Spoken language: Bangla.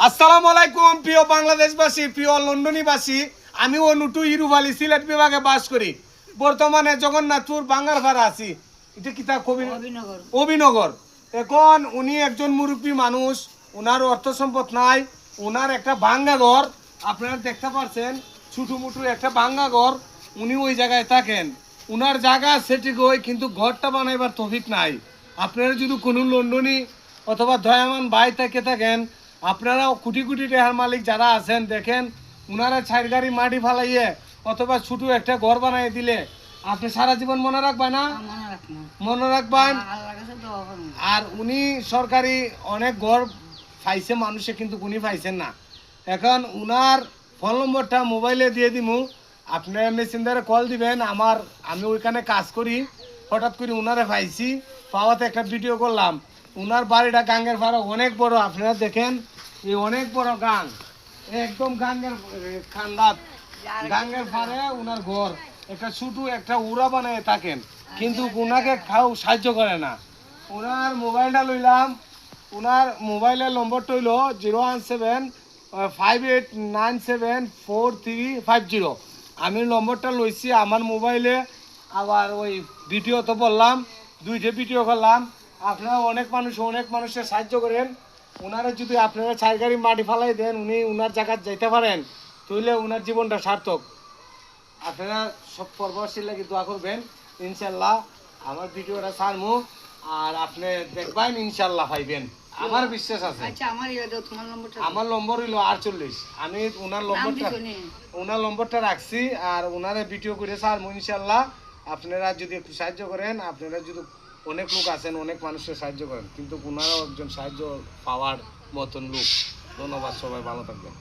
আসসালামু আলাইকুম প্রিয় বাংলাদেশবাসী, প্রিয় লন্ডনীবাসী। আমি অনুটু ইরুবালি সিলেট বিভাগে বাস করি। বর্তমানে জগন্নাথপুর বাঙ্গারপাড়া আছি। এটা কিতা কবি অভিনগর। এখন উনি একজন মুরব্বী মানুষ, ওনার অর্থ সম্পদ নাই, ওনার একটা ভাঙ্গা ঘর আপনারা দেখতে পাচ্ছেন, ছোটো মুটু একটা ভাঙ্গা ঘর। উনি ওই জায়গায় থাকেন, ওনার জায়গা সেটি গই, কিন্তু ঘরটা বানাইবার তৌফিক নাই। আপনারা যদি কোনো লন্ডনী অথবা দয়ামান ভাই থেকে থাকেন, আপনারা কোটি কোটি টাকার মালিক যারা আছেন, দেখেন ওনারা ছাইর গাড়ি মাটি ফালাইয়ে অথবা ছোটো একটা ঘর বানাই দিলে আপনি সারা জীবন মনে রাখবেন না? মনে রাখবেন। আর উনি সরকারি অনেক ঘর পাইছে মানুষে, কিন্তু উনি পাইছেন না। এখন উনার ফোন নম্বরটা মোবাইলে দিয়ে দিমু, আপনারা মেসেঞ্জারে কল দিবেন। আমি ওইখানে কাজ করি, হঠাৎ করে উনারে পাইছি, পাওয়াতে একটা ভিডিও করলাম। উনার বাড়িটা গাঙ্গের পাড়ে অনেক বড়, আপনারা দেখেন এই অনেক বড় গাং, একদম গাঙ্গের খান্দাত, গাঙ্গের পাড়ে উনার ঘর। একটা ছোটো একটা উড়া বানায় থাকেন, কিন্তু উনাকে খাও সাহায্য করে না। ওনার মোবাইলটা লইলাম, ওনার মোবাইলের নম্বরটা হইল 01758974350। আমি নম্বরটা লইছি আমার মোবাইলে। আবার ওই ভিডিও তো বললাম, দুইটা ভিডিও করলাম। আপনারা অনেক মানুষের সাহায্য করেন। ওনারা যদি আপনারা ছাই গাড়ি মাটি ফালাই দেন, উনি ওনার জায়গায় যাইতে পারেন, তাহলে ওনার জীবনটা সার্থক। আপনারা সব পরবর্তী লাগে দোয়া করবেন, ইনশাল্লাহ আমার ভিডিওটা ছাড়মু আর আপনি দেখবেন, ইনশাল্লাহ পাইবেন, আমার বিশ্বাস আছে। আমার নম্বর হইল 48। আমি ওনার নম্বরটা রাখছি আর ওনারে ভিডিও করে ছাড়মু ইনশাল্লাহ। আপনারা যদি একটু সাহায্য করেন, আপনারা যদি অনেক লোক আছেন, অনেক মানুষের সাহায্য করেন, কিন্তু ওনারাও একজন সাহায্য পাওয়ার মতন লোক। ধন্যবাদ, সবাই ভালো থাকবেন।